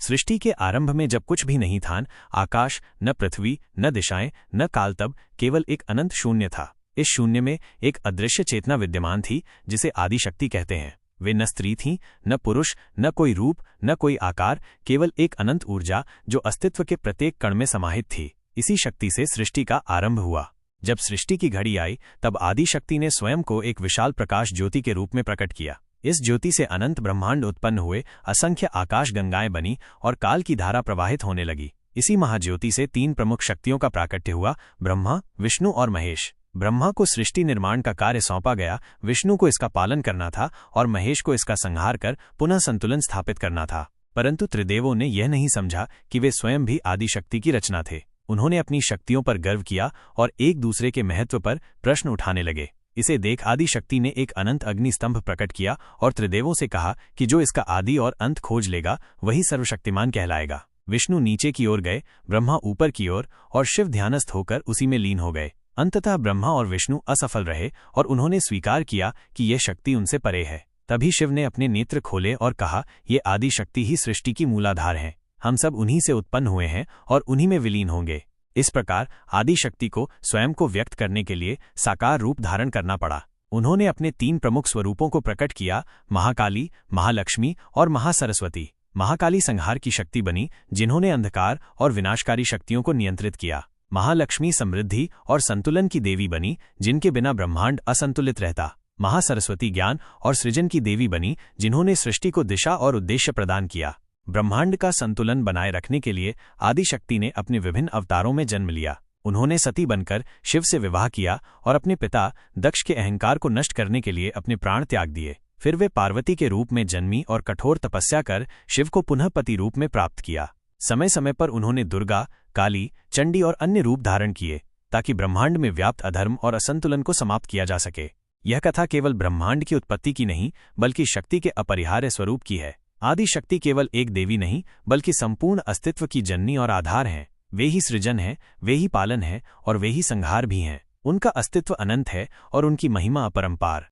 सृष्टि के आरंभ में जब कुछ भी नहीं था, आकाश, न पृथ्वी, न दिशाएं, न काल, तब केवल एक अनंत शून्य था। इस शून्य में एक अदृश्य चेतना विद्यमान थी जिसे आदि शक्ति कहते हैं। वे न स्त्री थीं, न पुरुष, न कोई रूप, न कोई आकार, केवल एक अनंत ऊर्जा जो अस्तित्व के प्रत्येक कण में समाहित थी। इसी शक्ति से सृष्टि का आरंभ हुआ। जब सृष्टि की घड़ी आई तब आदि शक्ति ने स्वयं को एक विशाल प्रकाश ज्योति के रूप में प्रकट किया। इस ज्योति से अनंत ब्रह्मांड उत्पन्न हुए, असंख्य आकाश गंगाएं बनी और काल की धारा प्रवाहित होने लगी। इसी महाज्योति से 3 प्रमुख शक्तियों का प्राकट्य हुआ, ब्रह्मा, विष्णु और महेश। ब्रह्मा को सृष्टि निर्माण का कार्य सौंपा गया, विष्णु को इसका पालन करना था और महेश को इसका संहार कर पुनः संतुलन स्थापित करना था। परंतु त्रिदेवों ने यह नहीं समझा कि वे स्वयं भी आदि शक्ति की रचना थे। उन्होंने अपनी शक्तियों पर गर्व किया और एक दूसरे के महत्व पर प्रश्न उठाने लगे। इसे देख आदि शक्ति ने एक अनंत अग्नि स्तंभ प्रकट किया और त्रिदेवों से कहा कि जो इसका आदि और अंत खोज लेगा वही सर्वशक्तिमान कहलाएगा। विष्णु नीचे की ओर गए, ब्रह्मा ऊपर की ओर और शिव ध्यानस्थ होकर उसी में लीन हो गए। अंततः ब्रह्मा और विष्णु असफल रहे और उन्होंने स्वीकार किया कि यह शक्ति उनसे परे है। तभी शिव ने अपने नेत्र खोले और कहा, ये आदि शक्ति ही सृष्टि की मूलाधार है। हम सब उन्हीं से उत्पन्न हुए हैं और उन्हीं में विलीन होंगे। इस प्रकार आदि शक्ति को स्वयं को व्यक्त करने के लिए साकार रूप धारण करना पड़ा। उन्होंने अपने 3 प्रमुख स्वरूपों को प्रकट किया, महाकाली, महालक्ष्मी और महासरस्वती। महाकाली संहार की शक्ति बनी, जिन्होंने अंधकार और विनाशकारी शक्तियों को नियंत्रित किया। महालक्ष्मी समृद्धि और संतुलन की देवी बनी, जिनके बिना ब्रह्मांड असंतुलित रहता। महासरस्वती ज्ञान और सृजन की देवी बनी, जिन्होंने सृष्टि को दिशा और उद्देश्य प्रदान किया। ब्रह्मांड का संतुलन बनाए रखने के लिए आदि शक्ति ने अपने विभिन्न अवतारों में जन्म लिया। उन्होंने सती बनकर शिव से विवाह किया और अपने पिता दक्ष के अहंकार को नष्ट करने के लिए अपने प्राण त्याग दिए। फिर वे पार्वती के रूप में जन्मी और कठोर तपस्या कर शिव को पुनः पति रूप में प्राप्त किया। समय समय पर उन्होंने दुर्गा, काली, चंडी और अन्य रूप धारण किए ताकि ब्रह्मांड में व्याप्त अधर्म और असंतुलन को समाप्त किया जा सके। यह कथा केवल ब्रह्मांड की उत्पत्ति की नहीं, बल्कि शक्ति के अपरिहार्य स्वरूप की है। आदि शक्ति केवल एक देवी नहीं, बल्कि संपूर्ण अस्तित्व की जननी और आधार हैं। वे ही सृजन है, वे ही पालन है और वे ही संहार भी हैं। उनका अस्तित्व अनंत है और उनकी महिमा अपरंपार।